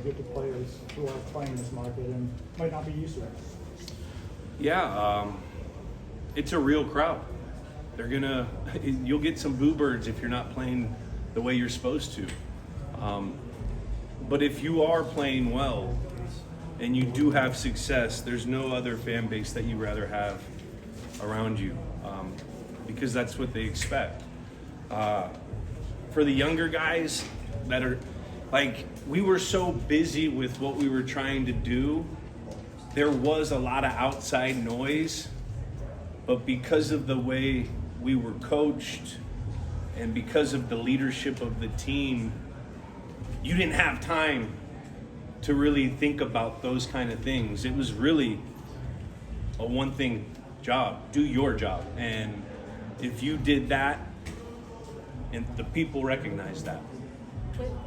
get to players who are playing this market and might not be used to it? Yeah, it's a real crowd. You'll get some boo birds if you're not playing the way you're supposed to. But if you are playing well and you do have success, there's no other fan base that you rather have around you, because that's what they expect. For the younger guys that are, like, we were so busy with what we were trying to do, there was a lot of outside noise, but because of the way we were coached and because of the leadership of the team, you didn't have time to really think about those kind of things. It was really a one thing job: do your job. And if you did that, and the people recognized that.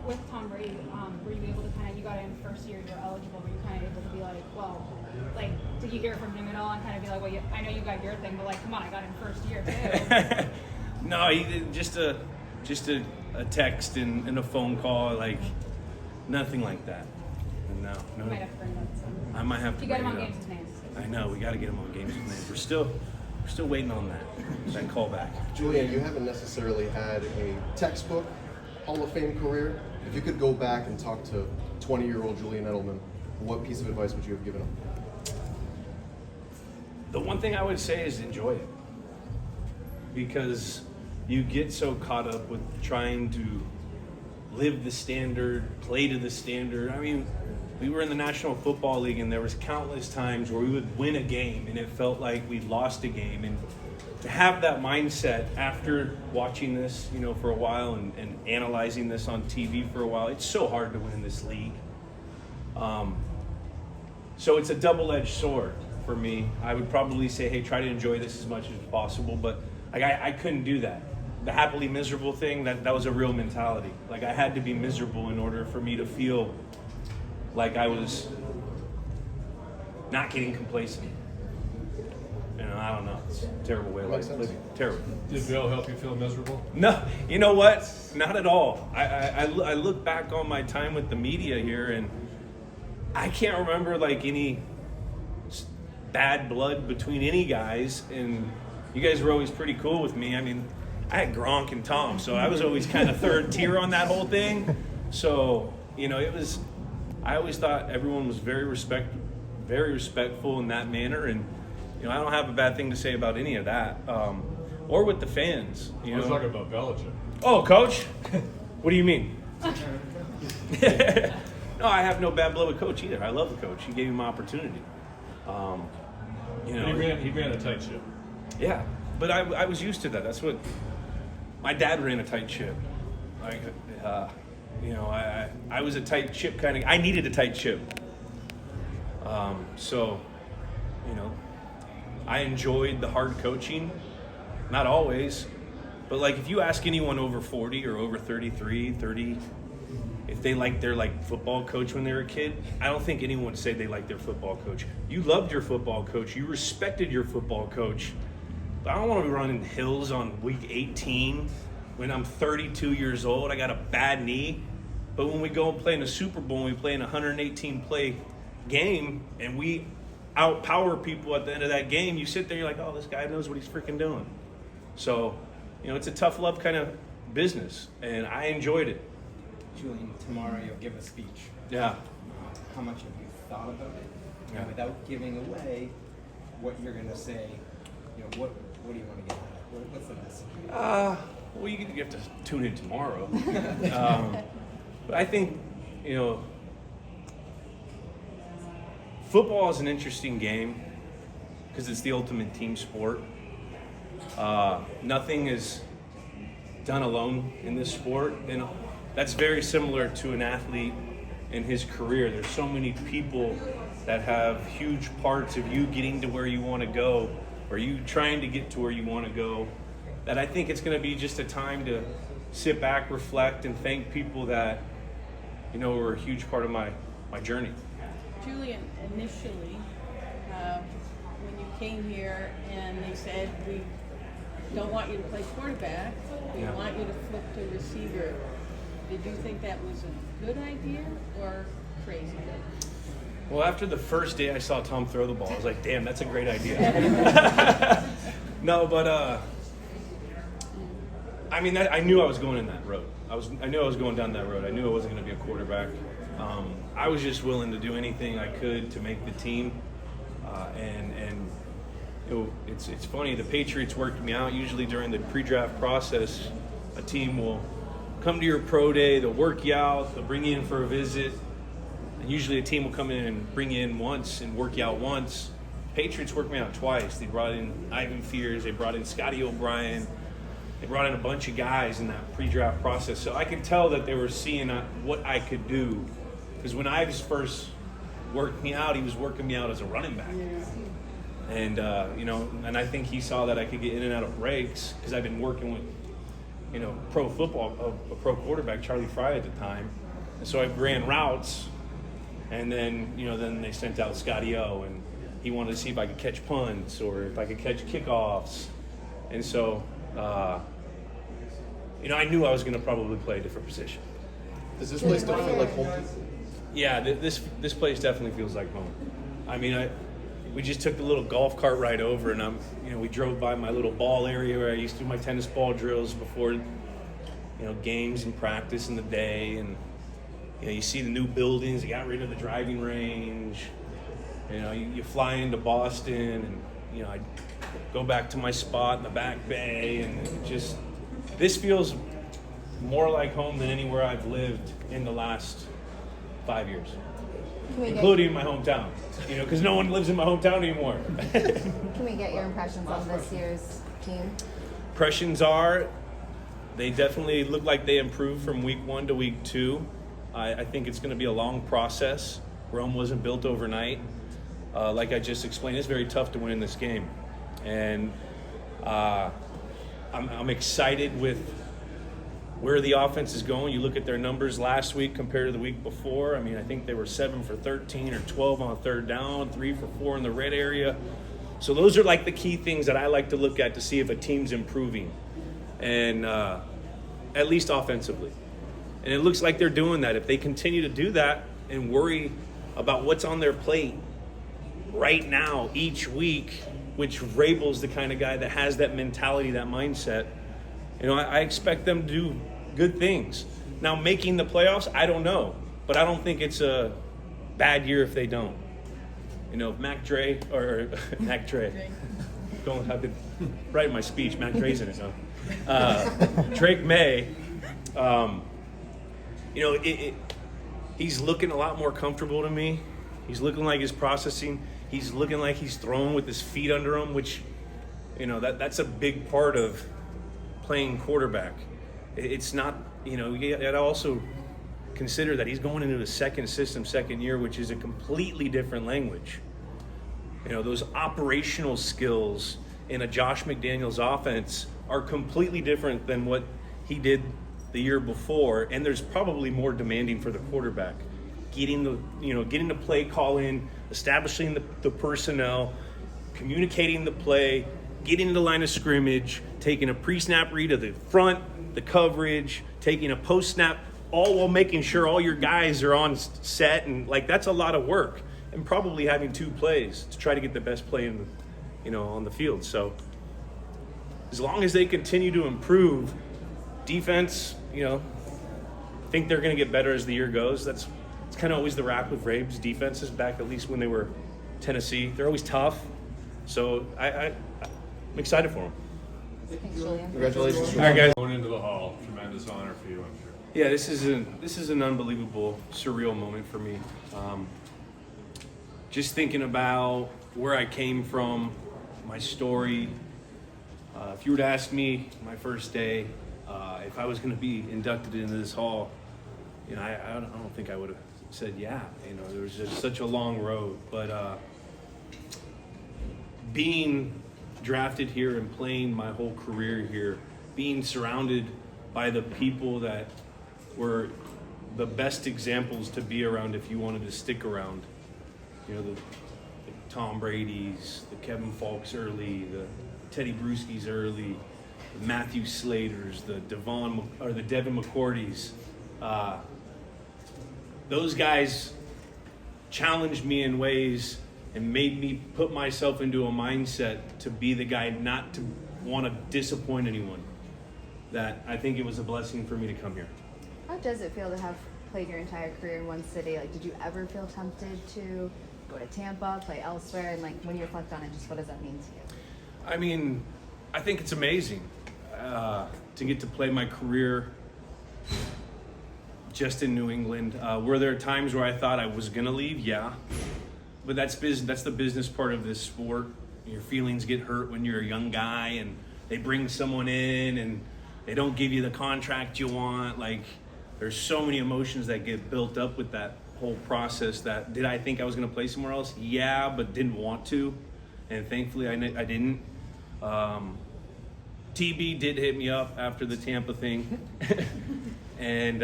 With Tom Brady, were you able to you got in first year, you're eligible, were you kind of able to be like, well, like, did you hear from him at all and kind of be like, well, I know you got your thing, but like, come on, I got in first year too. No, he did just a text and a phone call, like nothing like that. No. You might have to bring that up. I might have to. You got him bring on it up. Games with Names. I know, we got to get him on Games with Names. We're still waiting on that callback. Julian, you haven't necessarily had a textbook Hall of Fame career. If you could go back and talk to 20-year-old Julian Edelman, what piece of advice would you have given him? The one thing I would say is enjoy it, because you get so caught up with trying to live the standard, play to the standard. I mean, we were in the National Football League, and there was countless times where we would win a game and it felt like we lost a game. And to have that mindset after watching this, for a while and analyzing this on TV for a while, it's so hard to win this league. So it's a double-edged sword for me. I would probably say, hey, try to enjoy this as much as possible, but I couldn't do that. The happily miserable thing, that was a real mentality. Like, I had to be miserable in order for me to feel like I was not getting complacent. I don't know. It's a terrible way of living. Terrible. Did Bill help you feel miserable? No, you know what? Not at all. I look back on my time with the media here, and I can't remember like any bad blood between any guys, and you guys were always pretty cool with me. I mean, I had Gronk and Tom, so I was always kind of third tier on that whole thing. So, it was, I always thought everyone was very respectful in that manner, and I don't have a bad thing to say about any of that, or with the fans. I was talking about Belichick. Oh, Coach? What do you mean? No, I have no bad blood with Coach either. I love the Coach. He gave me my opportunity. He ran a tight ship. Yeah, but I was used to that. That's what my dad ran, a tight ship. I was a tight ship kind of. I needed a tight ship. So, I enjoyed the hard coaching. Not always, but like if you ask anyone over 40 or over 33, 30, if they liked their football coach when they were a kid, I don't think anyone would say they liked their football coach. You loved your football coach. You respected your football coach. But I don't want to be running hills on week 18 when I'm 32 years old. I got a bad knee. But when we go and play in a Super Bowl, and we play in a 118-play game, and we outpower people at the end of that game, you sit there, you're like, oh, this guy knows what he's freaking doing. So, it's a tough love kind of business, and I enjoyed it. Julian, tomorrow you'll give a speech. Yeah. How much have you thought about it? Yeah. And without giving away what you're going to say, what do you want to get at? What's the message? Well, you have to tune in tomorrow. But I think, football is an interesting game because it's the ultimate team sport. Nothing is done alone in this sport, and that's very similar to an athlete in his career. There's so many people that have huge parts of you getting to where you want to go, or you trying to get to where you want to go, that I think it's going to be just a time to sit back, reflect, and thank people that, were a huge part of my journey. Julian, initially, when you came here and they said, we don't want you to play quarterback, we Yeah. want you to flip to receiver, did you think that was a good idea, or crazy good. Well, after the first day I saw Tom throw the ball, I was like, damn, that's a great idea. No, but I mean, I knew I was going in that road. I knew I was going down that road. I knew I wasn't going to be a quarterback. I was just willing to do anything I could to make the team. And you know, it's funny. The Patriots worked me out. Usually during the pre-draft process, a team will come to your pro day. They'll work you out. They'll bring you in for a visit. And usually a team will come in and bring you in once and work you out once. Patriots worked me out twice. They brought in Ivan Fears. They brought in Scotty O'Brien. They brought in a bunch of guys in that pre-draft process. So I could tell that they were seeing what I could do. Because when Ives first worked me out, he was working me out as a running back. And, you know, and I think he saw that I could get in and out of breaks because I've been working with, you know, pro football, a pro quarterback, Charlie Fry at the time. And so I ran routes. And then, you know, then they sent out Scotty O. And he wanted to see if I could catch punts or if I could catch kickoffs. And so, you know, I knew I was going to probably play a different position. Does this place still feel like home? Yeah, this place definitely feels like home. I mean, we just took the little golf cart ride over, and we drove by my little ball area where I used to do my tennis ball drills before, you know, games and practice in the day, and you know, you see the new buildings. They got rid of the driving range. You know, you fly into Boston, and you know, I go back to my spot in the back bay, and this feels more like home than anywhere I've lived in the last 5 years, including my hometown. You know, because no one lives in my hometown anymore. Can we get your impressions on this year's team? Impressions are, they definitely look like they improved from week 1 to week 2. I think it's going to be a long process. Rome wasn't built overnight. Like I just explained, it's very tough to win in this game. And I'm excited with where the offense is going. You look at their numbers last week compared to the week before. I mean, I think they were 7 for 13 or 12 on third down, 3 for 4 in the red area. So those are like the key things that I like to look at to see if a team's improving, and at least offensively. And it looks like they're doing that. If they continue to do that and worry about what's on their plate right now each week, which Vrabel's the kind of guy that has that mentality, that mindset, you know, I expect them to do good things. Now, making the playoffs, I don't know. But I don't think it's a bad year if they don't. You know, Mac Dre, I've been writing my speech. Mac Dre's in it now. Drake May, you know, he's looking a lot more comfortable to me. He's looking like he's processing. He's looking like he's throwing with his feet under him, which, you know, that's a big part of playing quarterback. It's not, you know, you got to also consider that he's going into the second year, which is a completely different language. You know, those operational skills in a Josh McDaniels offense are completely different than what he did the year before, and there's probably more demanding for the quarterback. Getting the play call in, establishing the personnel, communicating the play, getting to the line of scrimmage, taking a pre-snap read of the front, the coverage, taking a post-snap, all while making sure all your guys are on set, and like that's a lot of work, and probably having 2 plays to try to get the best play in, you know, on the field. So as long as they continue to improve defense, you know, I think they're going to get better as the year goes. It's kind of always the rap with Rabe's defenses back, at least when they were Tennessee. They're always tough. So I'm excited for them. Thanks, Julian. Congratulations. All right, guys. Going into the hall, tremendous honor for you, I'm sure. Yeah, this is an unbelievable, surreal moment for me. Just thinking about where I came from, my story. If you were to ask me my first day if I was going to be inducted into this hall, you know, I don't think I would have said yeah. You know, there was just such a long road. But being drafted here and playing my whole career here, being surrounded by the people that were the best examples to be around if you wanted to stick around. You know, the Tom Brady's, the Kevin Falks early, the Teddy Bruschi's early, the Matthew Slaters, the Devin McCourty's. Those guys challenged me in ways and made me put myself into a mindset to be the guy not to want to disappoint anyone. That I think it was a blessing for me to come here. How does it feel to have played your entire career in one city? Like, did you ever feel tempted to go to Tampa, play elsewhere? And like, when you reflect on it, just what does that mean to you? I mean, I think it's amazing to get to play my career just in New England. Were there times where I thought I was gonna leave? Yeah, but that's business. That's the business part of this sport. Your feelings get hurt when you're a young guy, and they bring someone in, and they don't give you the contract you want. Like, there's so many emotions that get built up with that whole process. That did I think I was gonna play somewhere else? Yeah, but didn't want to, and thankfully I didn't. TB did hit me up after the Tampa thing, and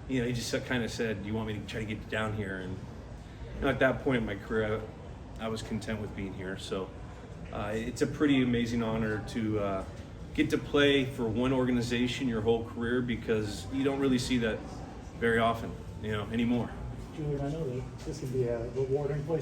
he just kind of said, "You want me to try to get you down here?" And at that point in my career, I was content with being here. So it's a pretty amazing honor to get to play for one organization your whole career, because you don't really see that very often, anymore. Julian, I know that this can be a rewarding place